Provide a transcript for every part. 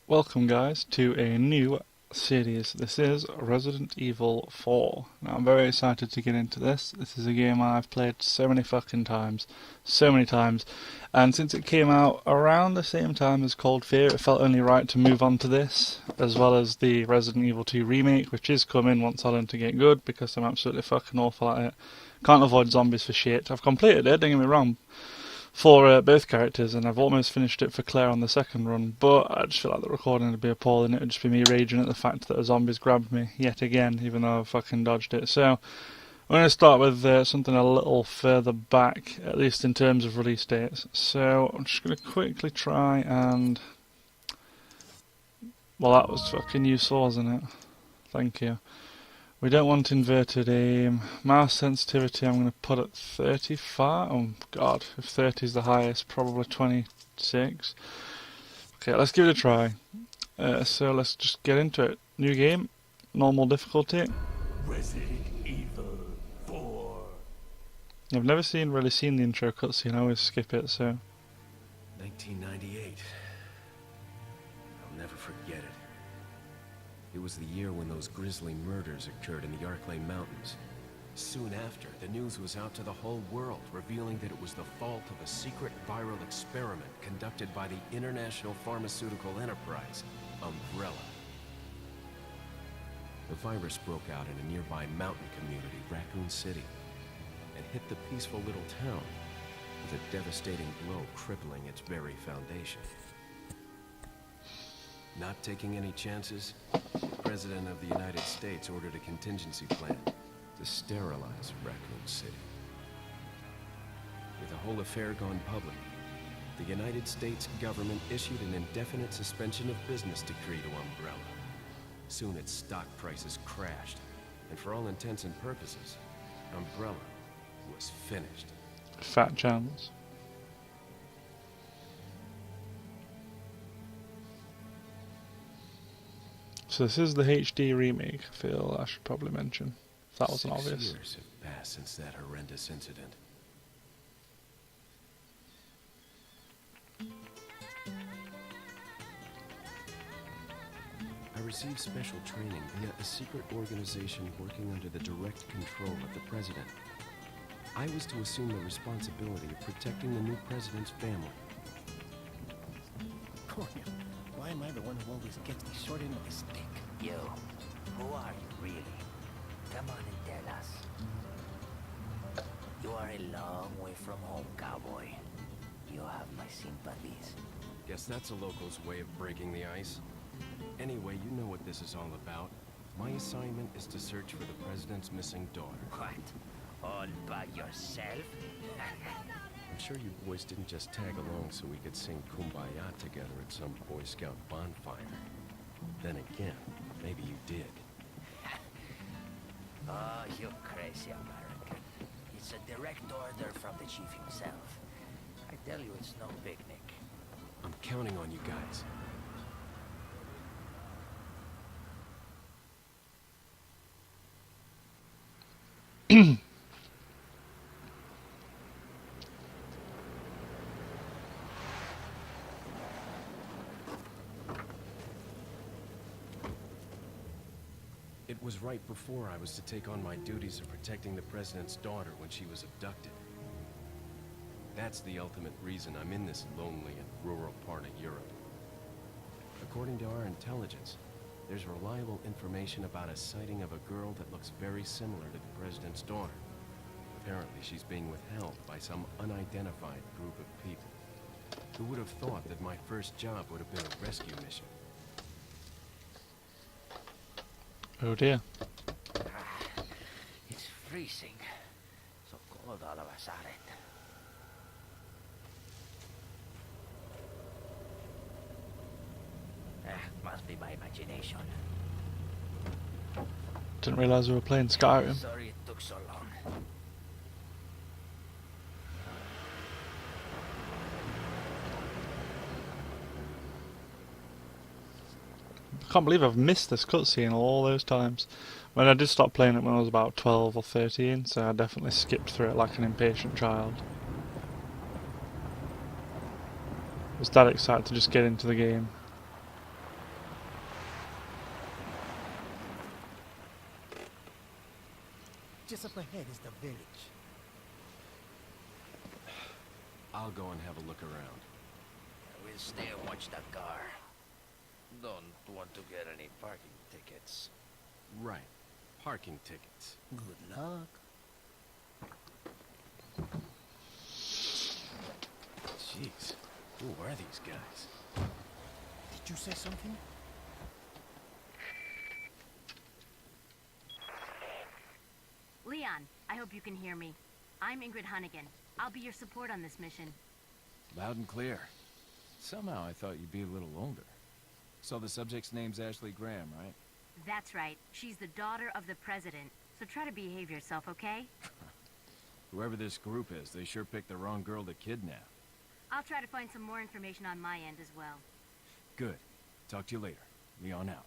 Welcome guys to a new series. This is Resident Evil 4. Now I'm very excited to get into this. This is a game I've played so many fucking times. So many times. And since it came out around the same time as Cold Fear, it felt only right to move on to this, as well as the Resident Evil 2 remake, which is coming once I learn to get good, because I'm absolutely fucking awful at it. Can't avoid zombies for shit. I've completed it, don't get me wrong, for both characters, and I've almost finished it for Claire on the second run, but I just feel like the recording would be appalling. It would just be me raging at the fact that the zombies grabbed me yet again, even though I fucking dodged it. So I'm going to start with something a little further back, at least in terms of release dates. So I'm just going to quickly try and... Well, that was fucking useful, wasn't it? Thank you. We don't want inverted aim. Mouse sensitivity I'm going to put at 35. Oh god, if 30 is the highest, probably 26. Okay, let's give it a try. So let's just get into it. New game, normal difficulty. Resident Evil 4. I've never really seen the intro cutscene, I always skip it, so... 1998. I'll never forget it. It was the year when those grisly murders occurred in the Arklay Mountains. Soon after, the news was out to the whole world, revealing that it was the fault of a secret viral experiment conducted by the international pharmaceutical enterprise, Umbrella. The virus broke out in a nearby mountain community, Raccoon City, and hit the peaceful little town with a devastating blow crippling its very foundation. Not taking any chances, the President of the United States ordered a contingency plan to sterilize Raccoon City. With the whole affair gone public, the United States government issued an indefinite suspension of business decree to Umbrella. Soon its stock prices crashed, and for all intents and purposes, Umbrella was finished. Fat chance. So this is the HD remake, I feel I should probably mention, if that wasn't obvious. 6 years have passed since that horrendous incident. I received special training via a secret organization working under the direct control of the president. I was to assume the responsibility of protecting the new president's family. Cornel, why am I the one who always gets the short end of the stick? You, who are you really? Come on and tell us. You are a long way from home, cowboy. You have my sympathies. Guess that's a local's way of breaking the ice. Anyway, you know what this is all about. My assignment is to search for the president's missing daughter. What? All by yourself? I'm sure you boys didn't just tag along so we could sing Kumbaya together at some Boy Scout bonfire. Then again, maybe you did. Oh, you crazy American. It's a direct order from the chief himself. I tell you, it's no picnic. I'm counting on you guys. It was right before I was to take on my duties of protecting the president's daughter when she was abducted. That's the ultimate reason I'm in this lonely and rural part of Europe. According to our intelligence, there's reliable information about a sighting of a girl that looks very similar to the president's daughter. Apparently, she's being withheld by some unidentified group of people. Who would have thought that my first job would have been a rescue mission? Oh dear. It's freezing. So cold all of a sudden. Must be my imagination. Didn't realise we were playing Skyrim. Sorry it took so long. I can't believe I've missed this cutscene all those times. When I did stop playing it when I was about 12 or 13, so I definitely skipped through it like an impatient child. I was that excited to just get into the game. Just up ahead is the village. I'll go and have a look around. We'll stay and watch the car. Don't want to get any parking tickets. Right. Parking tickets. Good luck. Jeez. Who are these guys? Did you say something? Leon, I hope you can hear me. I'm Ingrid Hunnigan. I'll be your support on this mission. Loud and clear. Somehow I thought you'd be a little older. So the subject's name's Ashley Graham, right? That's right. She's the daughter of the president. So try to behave yourself, okay? Whoever this group is, they sure picked the wrong girl to kidnap. I'll try to find some more information on my end as well. Good. Talk to you later. Leon out.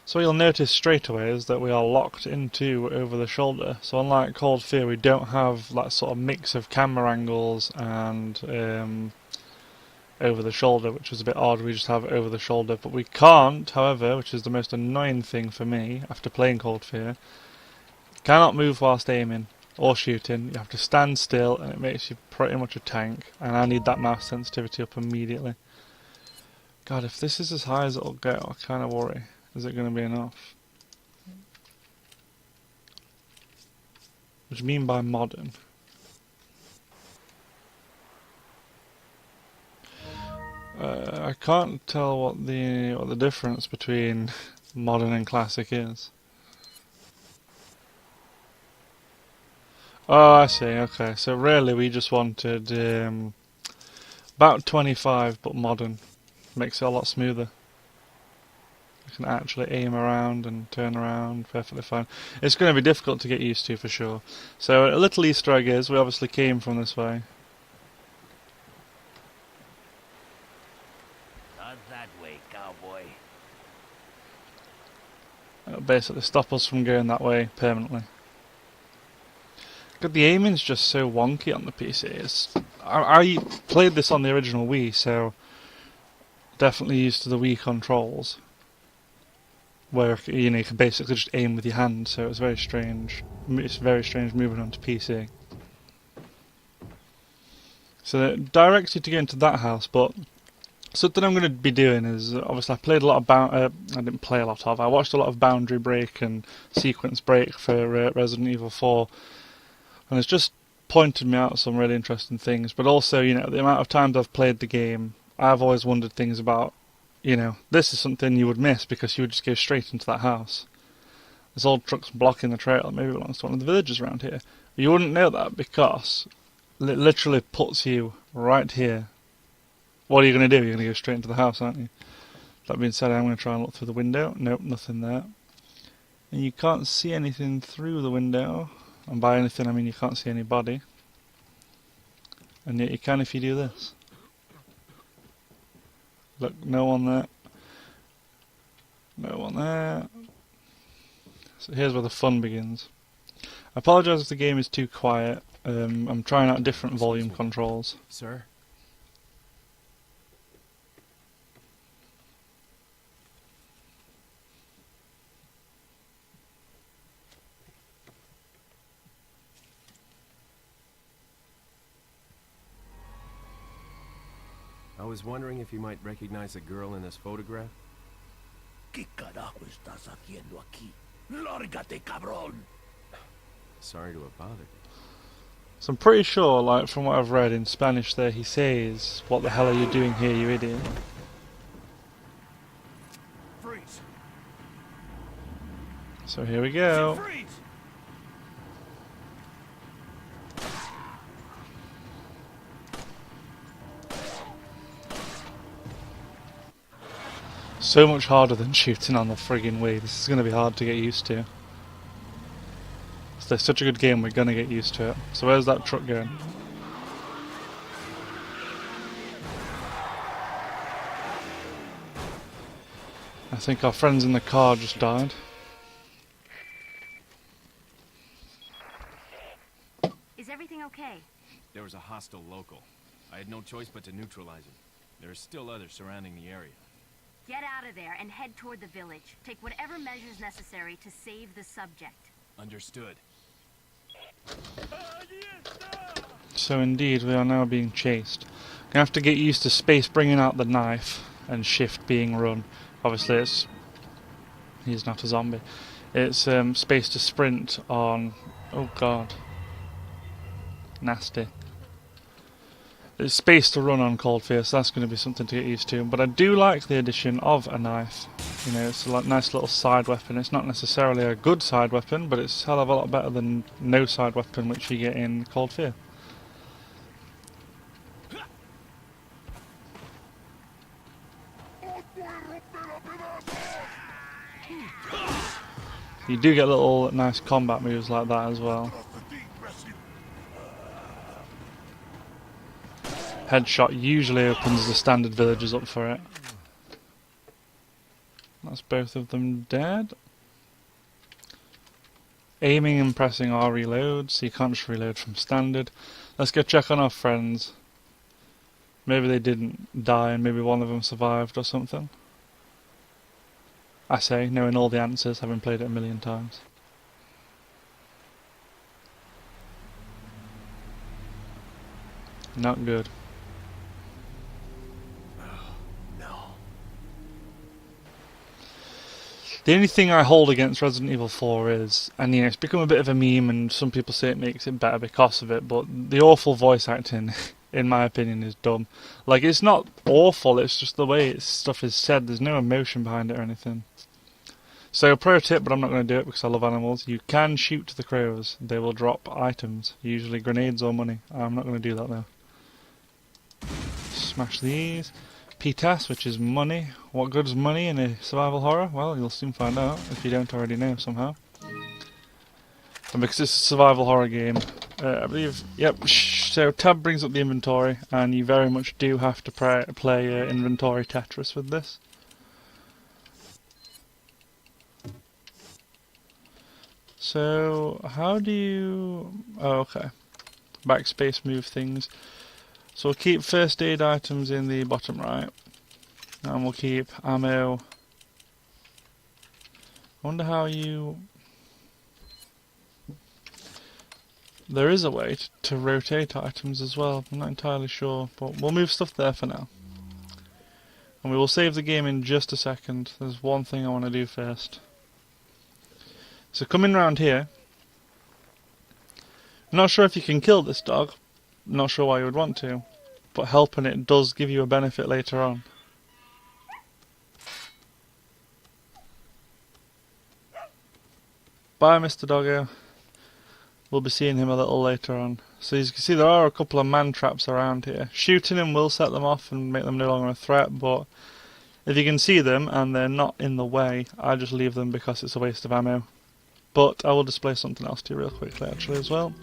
So what you'll notice straight away is that we are locked into over the shoulder. So unlike Cold Fear, we don't have that sort of mix of camera angles and over the shoulder, which was a bit odd. We just have it over the shoulder, but we can't, however, which is the most annoying thing for me after playing Cold Fear, cannot move whilst aiming or shooting. You have to stand still, and it makes you pretty much a tank. And I need that mouse sensitivity up immediately. God, if this is as high as it'll go, I kind of worry. Is it going to be enough? What do you mean by modern? I can't tell what the difference between modern and classic is. Oh, I see. Okay, so really we just wanted about 25, but modern. Makes it a lot smoother. You can actually aim around and turn around perfectly fine. It's going to be difficult to get used to for sure. So a little Easter egg is we obviously came from this way. Not that way, cowboy. It'll basically stop us from going that way permanently. God, the aiming's just so wonky on the PC. I played this on the original Wii, so definitely used to the Wii controls, where you know you can basically just aim with your hand. So it's very strange. It's very strange moving on to PC. So it directs you to get into that house, but something I'm going to be doing is obviously I played a lot of I didn't play a lot of. I watched a lot of Boundary Break and Sequence Break for Resident Evil 4. And it's just pointed me out some really interesting things. But also, you know, the amount of times I've played the game, I've always wondered things about, you know, this is something you would miss because you would just go straight into that house. There's old trucks blocking the trail. Maybe it belongs to one of the villagers around here. You wouldn't know that because it literally puts you right here. What are you going to do? You're going to go straight into the house, aren't you? That being said, I'm going to try and look through the window. Nope, nothing there. And you can't see anything through the window. And by anything I mean you can't see anybody. And yet you can if you do this. Look, no one there. No one there. So here's where the fun begins. I apologise if the game is too quiet. I'm trying out different volume controls. Sir? I was wondering if you might recognize a girl in this photograph. ¿Qué carajo estás haciendo aquí? Lárgate, cabrón! Sorry to have bothered you. So I'm pretty sure, like from what I've read in Spanish there, he says, "What the hell are you doing here, you idiot?" Freeze! So here we go. Freeze! So much harder than shooting on the friggin' Wii. This is going to be hard to get used to. It's such a good game, we're going to get used to it. So where's that truck going? I think our friends in the car just died. Is everything okay? There was a hostile local. I had no choice but to neutralize him. There are still others surrounding the area. Get out of there and head toward the village. Take whatever measures necessary to save the subject. Understood. So indeed, we are now being chased. Gonna have to get used to space bringing out the knife and shift being run. Obviously, he's not a zombie. It's space to sprint on. Oh god, nasty. It's space to run on Cold Fear, so that's going to be something to get used to. But I do like the addition of a knife. You know, it's a nice little side weapon. It's not necessarily a good side weapon, but it's a hell of a lot better than no side weapon, which you get in Cold Fear. You do get little nice combat moves like that as well. Headshot usually opens the standard villagers up for it. That's both of them dead. Aiming and pressing R reload, so you can't just reload from standard. Let's go check on our friends. Maybe they didn't die and maybe one of them survived or something. I say, knowing all the answers, having played it a million times. Not good. The only thing I hold against Resident Evil 4 is, and you know, it's become a bit of a meme and some people say it makes it better because of it, but the awful voice acting, in my opinion, is dumb. Like, it's not awful, it's just the way stuff is said, there's no emotion behind it or anything. So, pro tip, but I'm not going to do it because I love animals, you can shoot the crows, they will drop items, usually grenades or money. I'm not going to do that though. Smash these. PTAS, which is money. What good is money in a survival horror? Well, you'll soon find out, if you don't already know somehow. And because it's a survival horror game, I believe, yep, so tab brings up the inventory, and you very much do have to play inventory Tetris with this. So, how do you... oh, okay. Backspace move things. So we'll keep first aid items in the bottom right. And we'll keep ammo. I wonder how you... there is a way to rotate items as well. I'm not entirely sure. But we'll move stuff there for now. And we will save the game in just a second. There's one thing I want to do first. So coming round here. I'm not sure if you can kill this dog. Not sure why you would want to, but helping it does give you a benefit later on. Bye, Mr. Doggo. We'll be seeing him a little later on. So as you can see, there are a couple of man traps around here. Shooting them will set them off and make them no longer a threat, but if you can see them and they're not in the way, I just leave them because it's a waste of ammo. But I will display something else to you real quickly actually as well.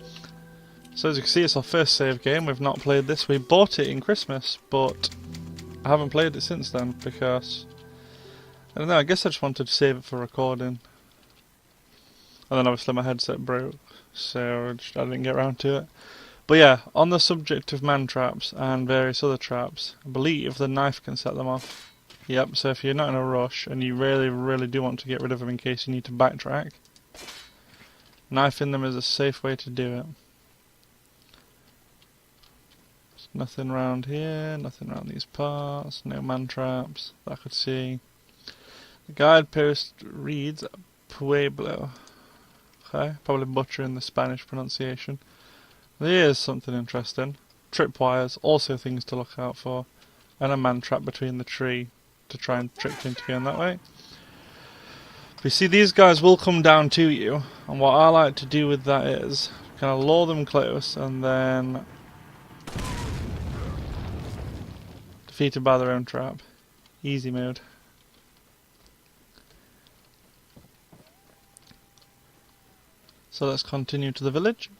So as you can see, it's our first save game. We've not played this. We bought it in Christmas, but I haven't played it since then because I don't know, I guess I just wanted to save it for recording. And then obviously my headset broke, so I didn't get around to it. But yeah, on the subject of man traps and various other traps, I believe the knife can set them off. Yep, so if you're not in a rush and you really do want to get rid of them in case you need to backtrack, knifing them is a safe way to do it. Nothing around here, nothing around these parts, no man traps that I could see. The guidepost reads Pueblo. Okay, probably butchering the Spanish pronunciation. Here's something interesting. Tripwires, also things to look out for. And a man trap between the tree to try and trick you into going that way. But you see, these guys will come down to you, and what I like to do with that is kind of lure them close and then defeated by their own trap. Easy mode. So let's continue to the village.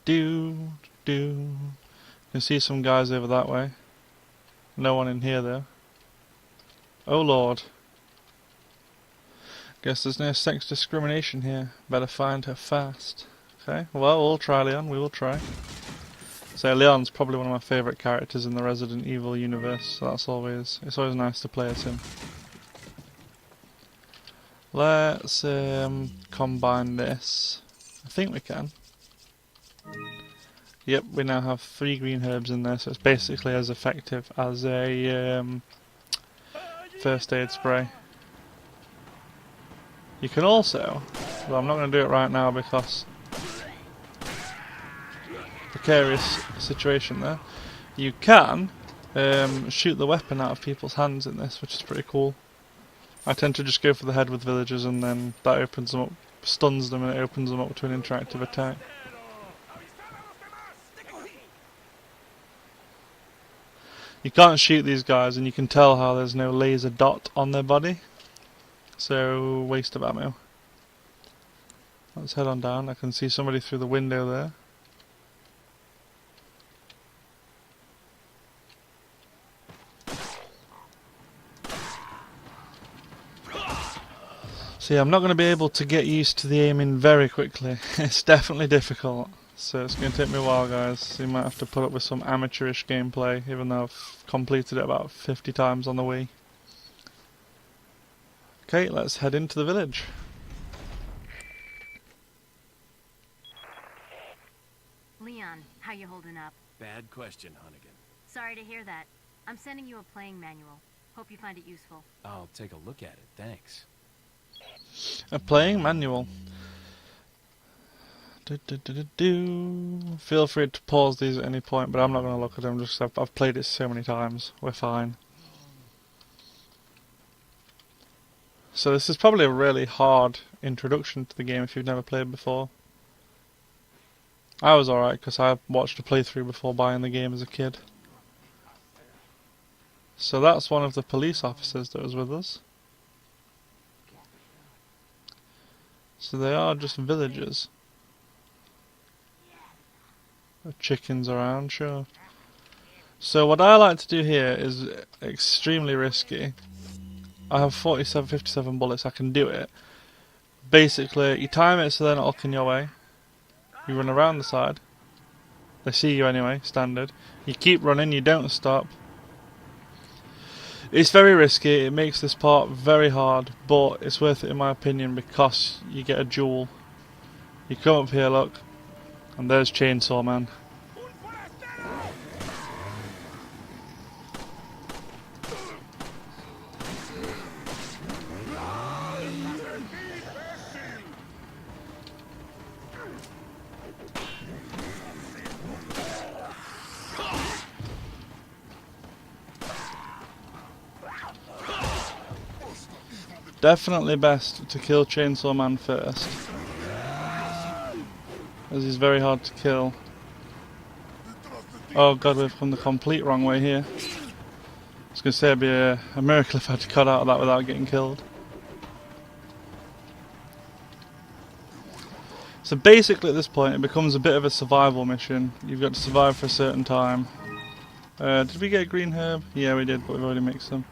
You can see some guys over that way. No one in here though. Oh lord. Guess there's no sex discrimination here. Better find her fast. Okay, well we'll try, Leon, we will try. So Leon's probably one of my favourite characters in the Resident Evil universe, so it's always nice to play as him. Let's combine this. I think we can. Yep, we now have 3 green herbs in there, so it's basically as effective as a first aid spray. You can also, well, I'm not going to do it right now because precarious situation there. You can shoot the weapon out of people's hands in this, which is pretty cool. I tend to just go for the head with villagers, and then that opens them up, stuns them, and it opens them up to an interactive attack. You can't shoot these guys, and you can tell how there's no laser dot on their body. So, waste of ammo. Let's head on down. I can see somebody through the window there. See, I'm not going to be able to get used to the aiming very quickly. It's definitely difficult. So it's going to take me a while, guys. So you might have to put up with some amateurish gameplay, even though I've completed it about 50 times on the Wii. Okay, let's head into the village. Leon, how you holding up? Bad question, Hunnigan. Sorry to hear that. I'm sending you a playing manual. Hope you find it useful. I'll take a look at it, thanks. A playing manual. Feel free to pause these at any point, but I'm not going to look at them. Just I've played it so many times. We're fine. So this is probably a really hard introduction to the game if you've never played before. I was alright because I watched a playthrough before buying the game as a kid. So that's one of the police officers that was with us. So they are just villagers. There are chickens around, sure. So what I like to do here is extremely risky. I have 57 bullets, I can do it. Basically, you time it so they're not looking your way. You run around the side. They see you anyway, standard. You keep running, you don't stop. It's very risky, it makes this part very hard, but it's worth it in my opinion because you get a jewel. You come up here, look, and there's Chainsaw Man. Definitely best to kill Chainsaw Man first, as he's very hard to kill. Oh god, we've come the complete wrong way here. I was going to say it'd be a miracle if I had cut out of that without getting killed. So basically at this point it becomes a bit of a survival mission. You've got to survive for a certain time. Did we get a green herb? Yeah we did, but we've already mixed them.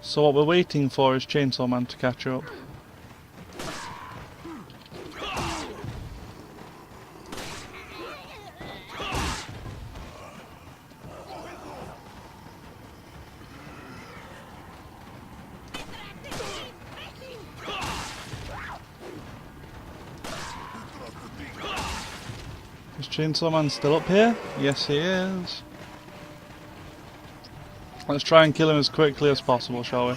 So what we're waiting for is Chainsaw Man to catch up. Is Chainsaw Man still up here? Yes he is. Let's try and kill him as quickly as possible, shall we?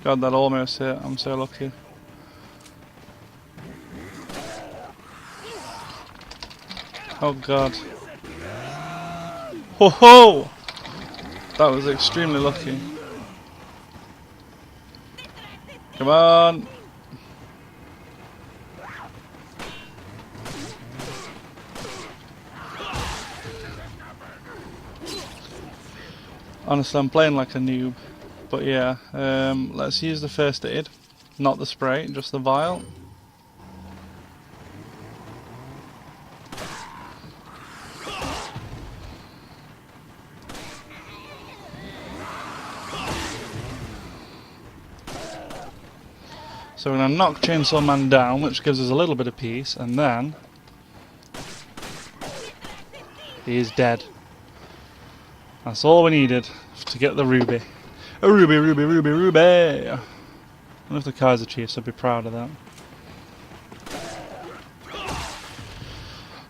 God, that almost hit. I'm so lucky. Oh god. Ho ho! That was extremely lucky. Come on! Honestly, I'm playing like a noob, but yeah, let's use the first aid, not the spray, just the vial. So we're going to knock Chainsaw Man down, which gives us a little bit of peace, and then he is dead. That's all we needed to get the ruby. A ruby, ruby, ruby, ruby! I wonder if the Kaiser Chiefs would be proud of that.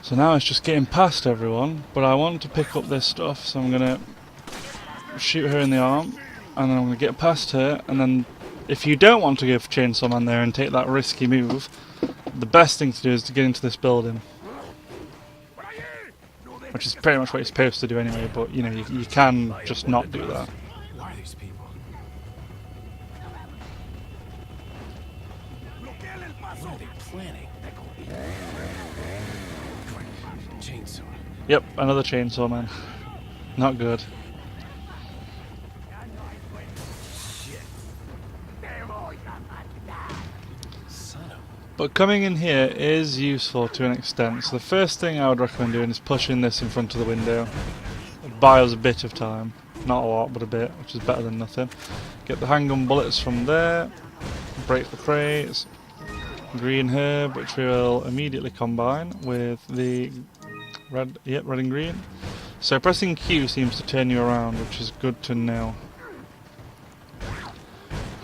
So now it's just getting past everyone, but I want to pick up this stuff, so I'm going to shoot her in the arm, and then I'm going to get past her, and then if you don't want to go for Chainsaw Man there and take that risky move, the best thing to do is to get into this building. Which is pretty much what you're supposed to do anyway, but you know, you can just not do that. Who are these people? What are they planning? Chainsaw. Yep, another Chainsaw Man. Not good. But coming in here is useful to an extent. So the first thing I would recommend doing is pushing this in front of the window. It'll buy us a bit of time. Not a lot, but a bit, which is better than nothing. Get the handgun bullets from there. Break the crates. Green herb, which we will immediately combine with the red and green. So pressing Q seems to turn you around, which is good to know.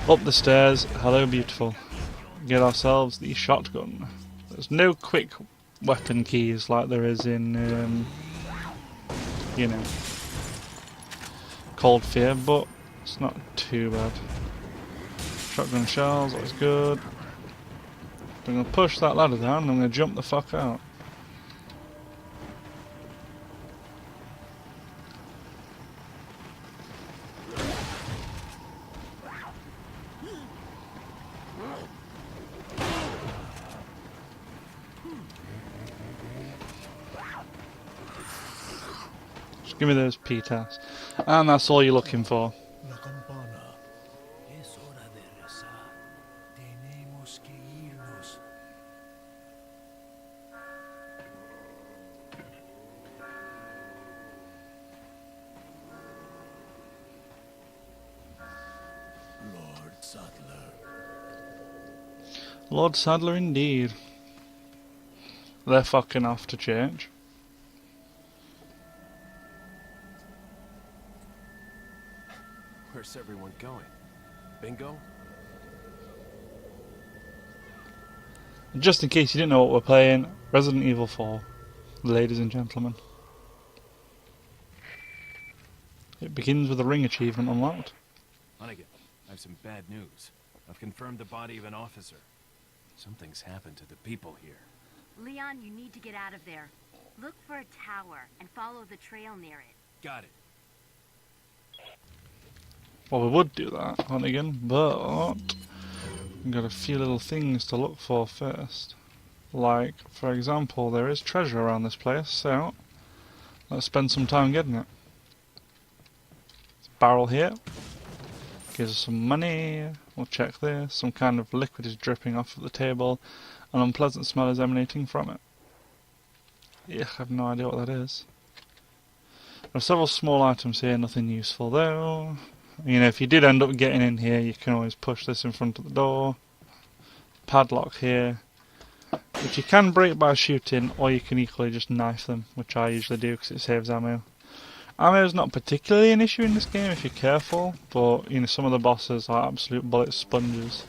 Up the stairs. Hello, beautiful. Get ourselves the shotgun. There's no quick weapon keys like there is in, you know, Cold Fear, but it's not too bad. Shotgun shells, that's good. I'm going to push that ladder down and I'm going to jump the fuck out. Give me those P-tasks. And that's all you're looking for. La campana. Es hora de rezar. Tenemos que irnos. Lord Sadler. Lord Sadler indeed. They're fucking off to church. Where's everyone going? Bingo? Just in case you didn't know what we're playing, Resident Evil 4, ladies and gentlemen. It begins with a ring achievement unlocked. Hunnigan, I have some bad news. I've confirmed the body of an officer. Something's happened to the people here. Leon, you need to get out of there. Look for a tower and follow the trail near it. Got it. Well, we would do that, Hunnigan, but we've got a few little things to look for first. Like, for example, there is treasure around this place, so let's spend some time getting it. There's a barrel here. Gives us some money. We'll check this. Some kind of liquid is dripping off of the table. An unpleasant smell is emanating from it. Yeah, I have no idea what that is. There are several small items here, nothing useful though. You know, if you did end up getting in here, you can always push this in front of the door. Padlock here, which you can break by shooting, or you can equally just knife them, which I usually do because it saves ammo. Ammo is not particularly an issue in this game if you're careful, but you know, some of the bosses are absolute bullet sponges.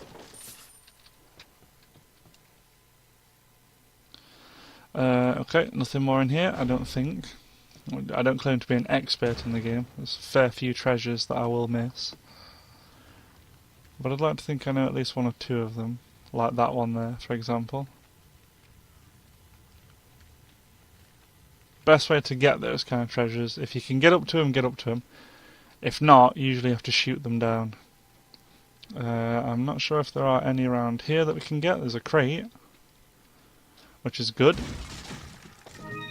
Okay, nothing more in here, I don't think. I don't claim to be an expert in the game. There's a fair few treasures that I will miss. But I'd like to think I know at least one or two of them. Like that one there, for example. Best way to get those kind of treasures, if you can get up to them, get up to them. If not, you usually have to shoot them down. I'm not sure if there are any around here that we can get. There's a crate, which is good.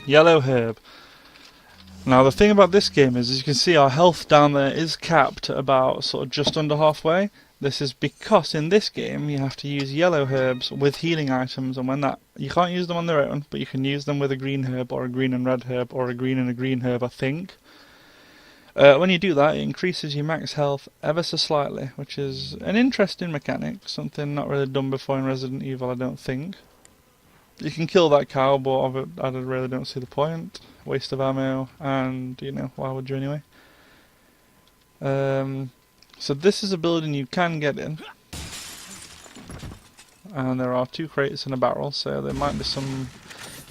Yellow herb. Now the thing about this game is, as you can see, our health down there is capped at about sort of just under halfway. This is because in this game you have to use yellow herbs with healing items, and when that, you can't use them on their own, but you can use them with a green herb or a green and red herb or a green and a green herb, I think. When you do that, it increases your max health ever so slightly, which is an interesting mechanic, something not really done before in Resident Evil, I don't think. You can kill that cow, but I really don't see the point. Waste of ammo, and, you know, why would you anyway? So this is a building you can get in. And there are 2 crates and a barrel, so there might be some...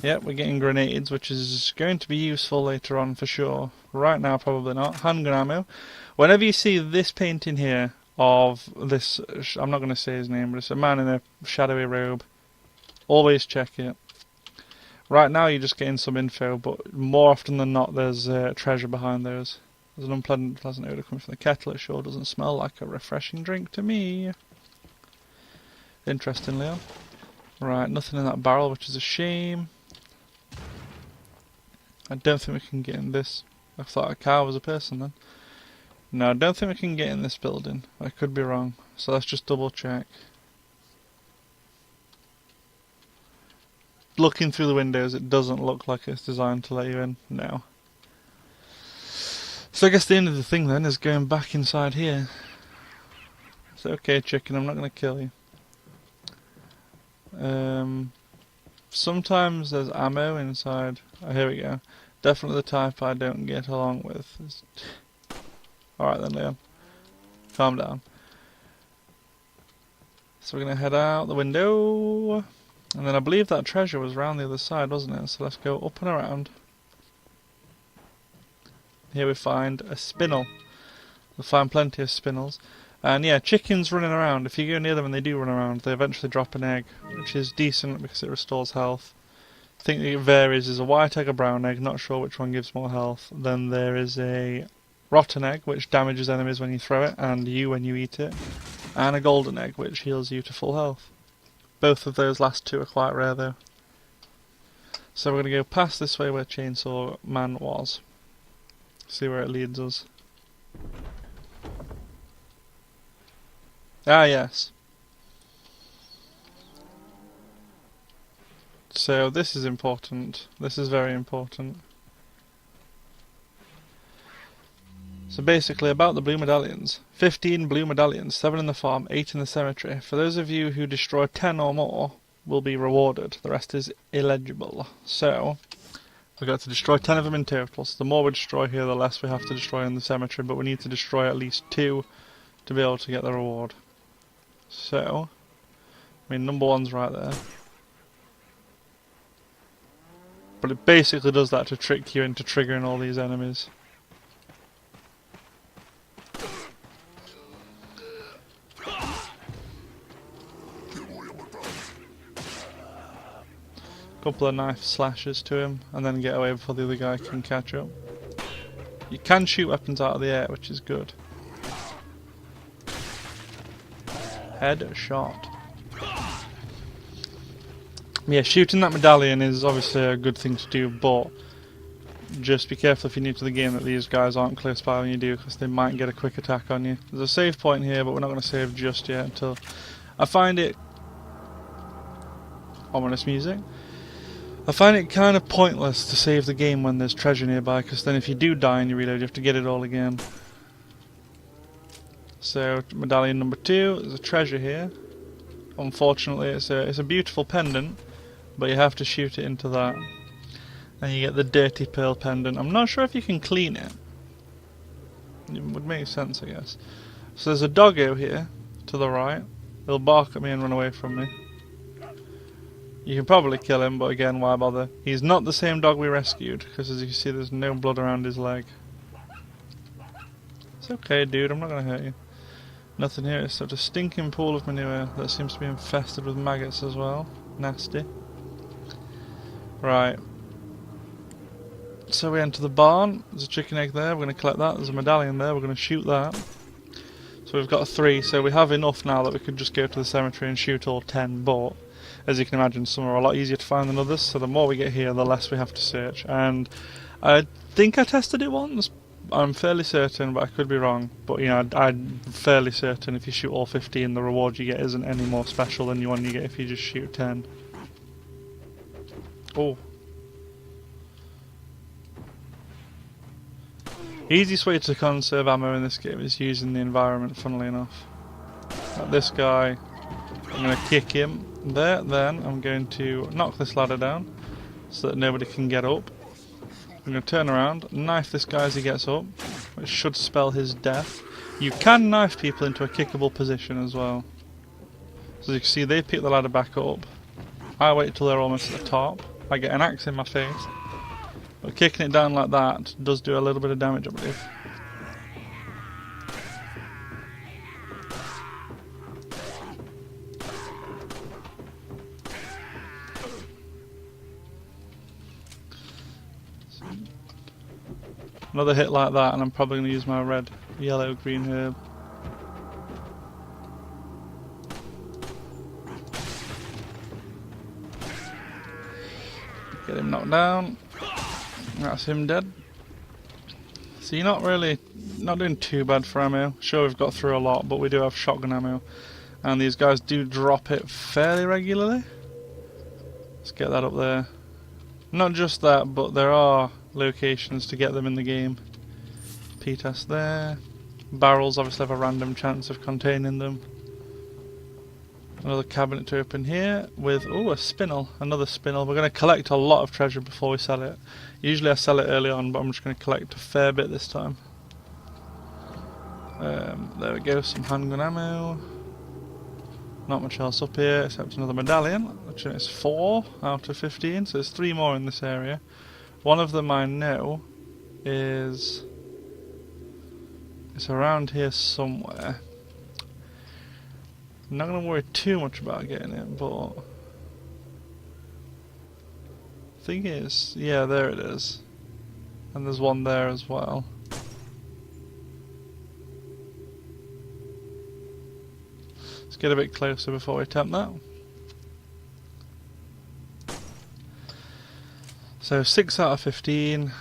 Yep, we're getting grenades, which is going to be useful later on for sure. Right now, probably not. Handgun ammo. Whenever you see this painting here of this... I'm not going to say his name, but it's a man in a shadowy robe. Always check it. Right now, you're just getting some info, but more often than not, there's treasure behind those. There's an unpleasant odour coming from the kettle. It sure doesn't smell like a refreshing drink to me. Interestingly. Right, nothing in that barrel, which is a shame. I don't think we can get in this. I thought a cow was a person then. No, I don't think we can get in this building. I could be wrong. So let's just double check. Looking through the windows, it doesn't look like it's designed to let you in. No. So I guess the end of the thing then is going back inside here. It's okay, chicken, I'm not going to kill you. Sometimes there's ammo inside. Oh, here we go. Definitely the type I don't get along with. Alright then, Leon. Calm down. So we're going to head out the window. And then I believe that treasure was round the other side, wasn't it? So let's go up and around. Here we find a spinel. We'll find plenty of spinels. And yeah, chickens running around. If you go near them and they do run around, they eventually drop an egg, which is decent because it restores health. I think it varies. There's a white egg, a brown egg, not sure which one gives more health. Then there is a rotten egg, which damages enemies when you throw it, and you when you eat it. And a golden egg, which heals you to full health. Both of those last 2 are quite rare though. So we're going to go past this way where Chainsaw Man was. See where it leads us. Ah, yes. So this is important. This is very important. So basically about the blue medallions. 15 blue medallions, 7 in the farm, 8 in the cemetery. For those of you who destroy 10 or more, will be rewarded. The rest is illegible. So, we've got to destroy 10 of them in total. So the more we destroy here, the less we have to destroy in the cemetery. But we need to destroy at least 2 to be able to get the reward. So, I mean, number 1's right there. But it basically does that to trick you into triggering all these enemies. Couple of knife slashes to him, and then get away before the other guy can catch up. You can shoot weapons out of the air, which is good. Headshot. Yeah, shooting that medallion is obviously a good thing to do, but just be careful if you're new to the game that these guys aren't close by when you do, because they might get a quick attack on you. There's a save point here, but we're not going to save just yet until... I find it... Ominous music. I find it kind of pointless to save the game when there's treasure nearby, because then if you do die and you reload, you have to get it all again. So, medallion number 2, there's a treasure here. Unfortunately, it's a beautiful pendant, but you have to shoot it into that. And you get the dirty pearl pendant. I'm not sure if you can clean it. It would make sense, I guess. So there's a doggo here, to the right. He'll bark at me and run away from me. You can probably kill him, but again, why bother? He's not the same dog we rescued, because as you can see, there's no blood around his leg. It's okay, dude, I'm not going to hurt you. Nothing here except a stinking pool of manure that seems to be infested with maggots as well. Nasty. Right. So we enter the barn. There's a chicken egg there. We're going to collect that. There's a medallion there. We're going to shoot that. So we've got 3. So we have enough now that we could just go to the cemetery and shoot all 10. But as you can imagine, some are a lot easier to find than others. So the more we get here, the less we have to search. And I think I tested it once. I'm fairly certain, but I could be wrong. But you know, I'm fairly certain if you shoot all 15, the reward you get isn't any more special than the one you get if you just shoot 10. Oh. Easiest way to conserve ammo in this game is using the environment, funnily enough. Like this guy, I'm going to kick him there, then I'm going to knock this ladder down so that nobody can get up. I'm going to turn around, knife this guy as he gets up, which should spell his death. You can knife people into a kickable position as well. So as you can see, they pick the ladder back up. I wait till they're almost at the top. I get an axe in my face. But kicking it down like that does do a little bit of damage, I believe. Another hit like that and I'm probably going to use my red, yellow, green herb. Get him knocked down. That's him dead. So you're not doing too bad for ammo. Sure, we've got through a lot, but we do have shotgun ammo. And these guys do drop it fairly regularly. Let's get that up there. Not just that, but there are locations to get them in the game. P-test there. Barrels obviously have a random chance of containing them. Another cabinet to open here with, oh, a spinel. Another spinel. We're going to collect a lot of treasure before we sell it. Usually I sell it early on, but I'm just going to collect a fair bit this time. There we go, some handgun ammo. Not much else up here except another medallion, which is 4 out of 15, so there's 3 more in this area. One of them I know is... it's around here somewhere. I'm not going to worry too much about getting it, but... thing is, yeah, there it is. And there's one there as well. Let's get a bit closer before we attempt that. So 6 out of 15.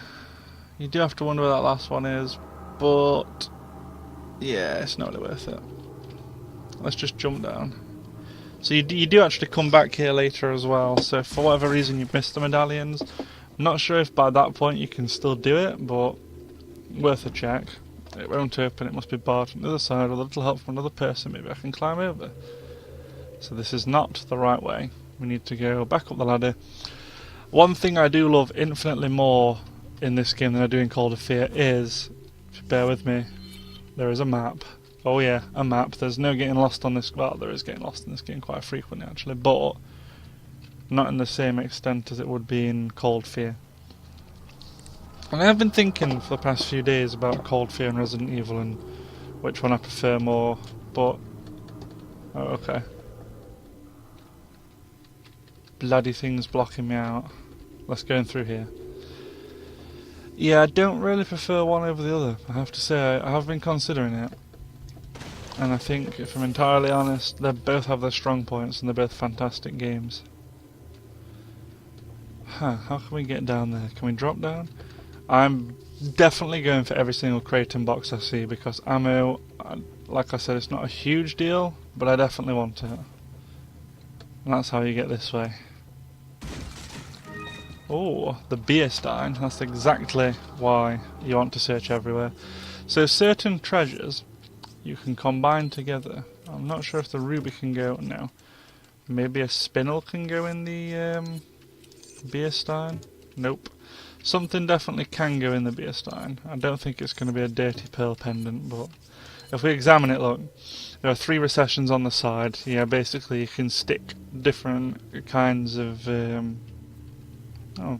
You do have to wonder where that last one is, but yeah, it's not really worth it. Let's just jump down. So you do actually come back here later as well, so if for whatever reason you've missed the medallions, I'm not sure if by that point you can still do it, but worth a check. It won't open, it must be barred from the other side with a little help from another person. Maybe I can climb over. So this is not the right way. We need to go back up the ladder. One thing I do love infinitely more in this game than I do in Cold of Fear is, if you bear with me, there is a map. Oh yeah, a map. There's no getting lost on this. Well, there is getting lost in this game quite frequently actually, but not in the same extent as it would be in Cold Fear. And I have been thinking for the past few days about Cold Fear and Resident Evil and which one I prefer more, but... oh, okay. Bloody thing's blocking me out. Let's go in through here. Yeah, I don't really prefer one over the other, I have to say. I have been considering it. And I think, if I'm entirely honest, they both have their strong points and they're both fantastic games. Huh, how can we get down there? Can we drop down? I'm definitely going for every single crate and box I see because ammo, like I said, it's not a huge deal, but I definitely want it. And that's how you get this way. Oh, the beer stein. That's exactly why you want to search everywhere. So certain treasures you can combine together. I'm not sure if the ruby can go now. Maybe a spinel can go in the beer stein? Nope. Something definitely can go in the beer stein. I don't think it's going to be a dirty pearl pendant, but if we examine it, look, there are 3 recessions on the side. Yeah, basically you can stick different kinds of oh,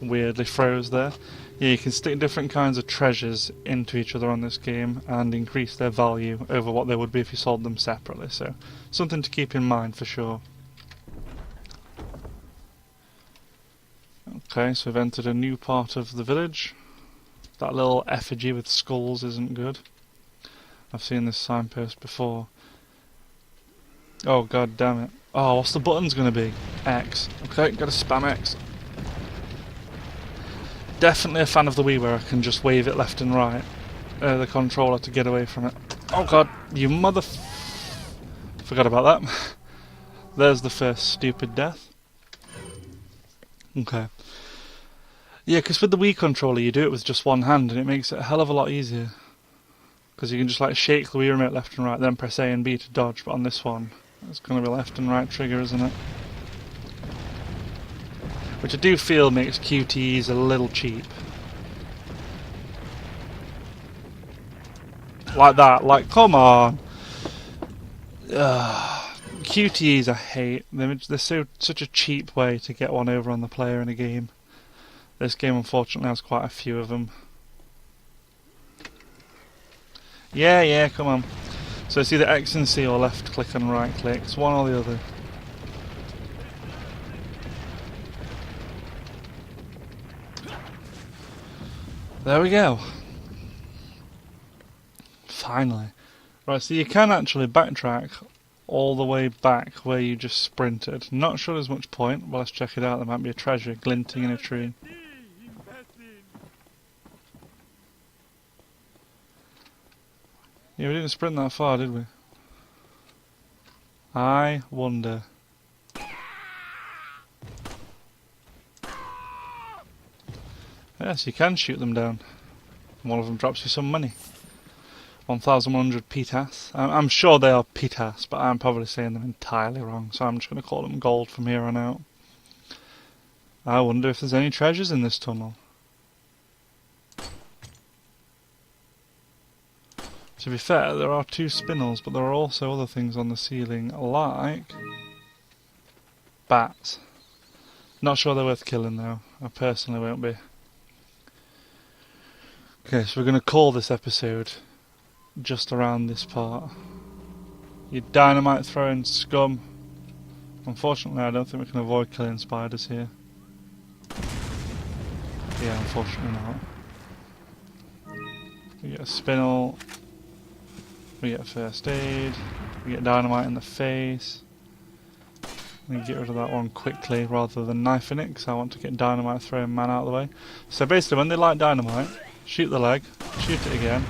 weirdly froze there. Yeah, you can stick different kinds of treasures into each other on this game and increase their value over what they would be if you sold them separately, so something to keep in mind for sure. Okay, so we've entered a new part of the village. That little effigy with skulls isn't good. I've seen this signpost before. Oh god damn it. Oh, what's the buttons gonna be? X. Okay, gotta spam X. Definitely a fan of the Wii where I can just wave it left and right. The controller to get away from it. Oh god, you mother... Forgot about that. There's the first stupid death. Okay. Yeah, because with the Wii controller you do it with just one hand and it makes it a hell of a lot easier. Because you can just like shake the Wii remote left and right, then press A and B to dodge, but on this one it's going to be left and right trigger, isn't it? Which I do feel makes QTEs a little cheap. Like that, like, come on! QTEs I hate. They're such a cheap way to get one over on the player in a game. This game unfortunately has quite a few of them. Yeah, come on. So it's either X and C or left click and right click. It's one or the other. There we go. Finally. Right, so you can actually backtrack all the way back where you just sprinted. Not sure there's much point, but let's check it out. There might be a treasure glinting in a tree. Yeah, we didn't sprint that far, did we? I wonder. Yes, you can shoot them down. One of them drops you some money. 1,100 pitas. I'm sure they are pitas, but I'm probably saying them entirely wrong, so I'm just going to call them gold from here on out. I wonder if there's any treasures in this tunnel. To be fair, there are 2 spindles, but there are also other things on the ceiling, like bats. Not sure they're worth killing though. I personally won't be. Okay, so we're going to call this episode just around this part. You dynamite throwing scum. Unfortunately, I don't think we can avoid killing spiders here. Yeah, unfortunately not. We get a spindle. We get first aid. We get dynamite in the face. We get rid of that one quickly rather than knifing it, because I want to get dynamite throwing man out of the way. So basically, when they light dynamite, shoot the leg, shoot it again.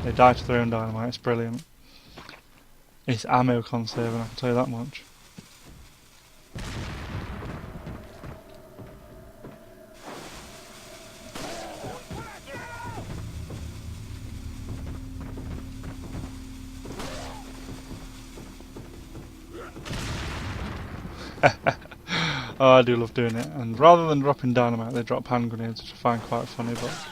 They die to their own dynamite. It's brilliant. It's ammo conserving, I can tell you that much. Oh, I do love doing it. And rather than dropping dynamite, they drop hand grenades, which I find quite funny, but...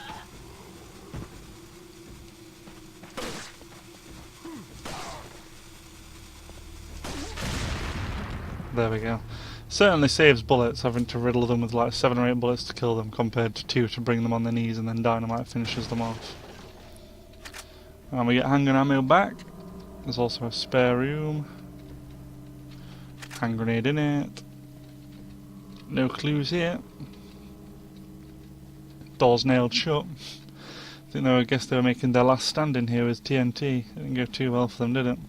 There we go. Certainly saves bullets having to riddle them with like 7 or 8 bullets to kill them compared to 2 to bring them on their knees and then dynamite finishes them off. And we get handgun ammo back. There's also a spare room. Hand grenade in it. No clues here. Doors nailed shut. I guess they were making their last stand in here with TNT. It didn't go too well for them, did it?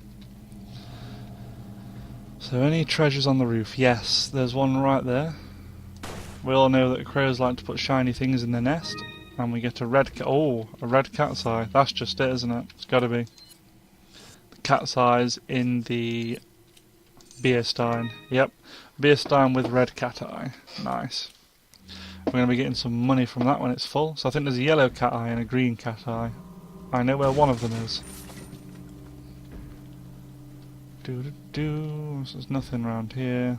So any treasures on the roof? Yes, there's one right there. We all know that crows like to put shiny things in their nest. And we get a red a red cat's eye. That's just it, isn't it? It's gotta be. The cat's eyes in the beer stein. Yep. Beer stein with red cat eye. Nice. We're going to be getting some money from that when it's full. So I think there's a yellow cat eye and a green cat eye. I know where one of them is. So there's nothing around here.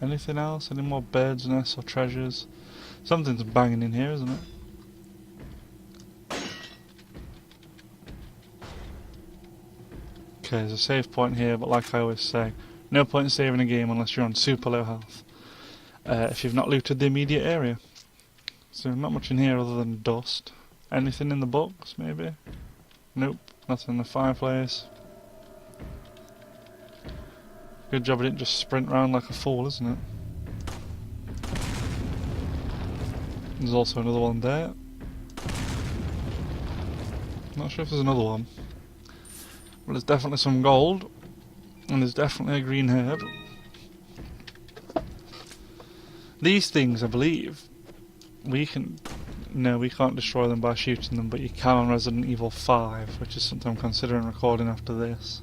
Anything else? Any more birds' nests or treasures? Something's banging in here, isn't it? Okay, there's a save point here, but like I always say, no point in saving a game unless you're on super low health. If you've not looted the immediate area. So not much in here other than dust. Anything in the books, maybe? Nope, nothing in the fireplace. Good job I didn't just sprint around like a fool, isn't it? There's also another one there. Not sure if there's another one. Well, there's definitely some gold. And there's definitely a green herb. These things, I believe, we can... No, we can't destroy them by shooting them, but you can on Resident Evil 5, which is something I'm considering recording after this.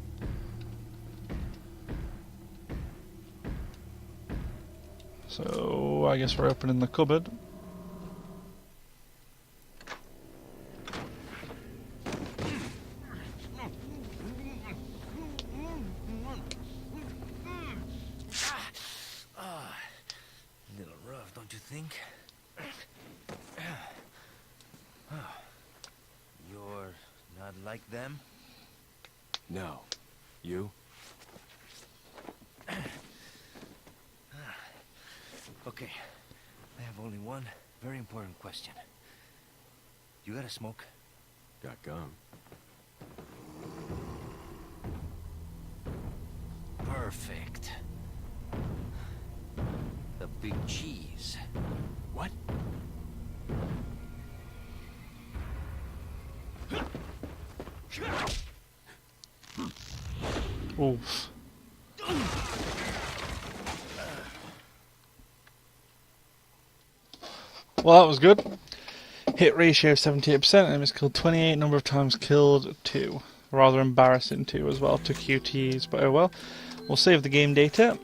So I guess we're opening the cupboard. A little rough, don't you think? You're not like them? No. You? Okay, I have only one very important question. You got a smoke? Got gum. Perfect. The big cheese. What? Oof. Well, that was good. Hit ratio 78%, enemies killed 28, number of times killed 2. Rather embarrassing too as well to QTs, but oh well. We'll save the game data.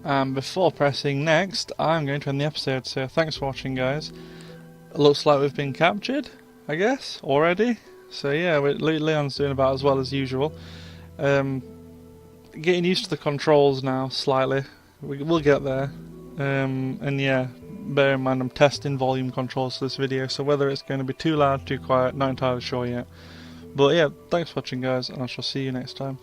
And before pressing next, I'm going to end the episode, so thanks for watching, guys. It looks like we've been captured, I guess, already. So yeah, Leon's doing about as well as usual. Getting used to the controls now, slightly. We'll get there. And yeah, bear in mind I'm testing volume controls for this video, so whether it's going to be too loud, too quiet, not entirely sure yet. But yeah, thanks for watching, guys, and I shall see you next time.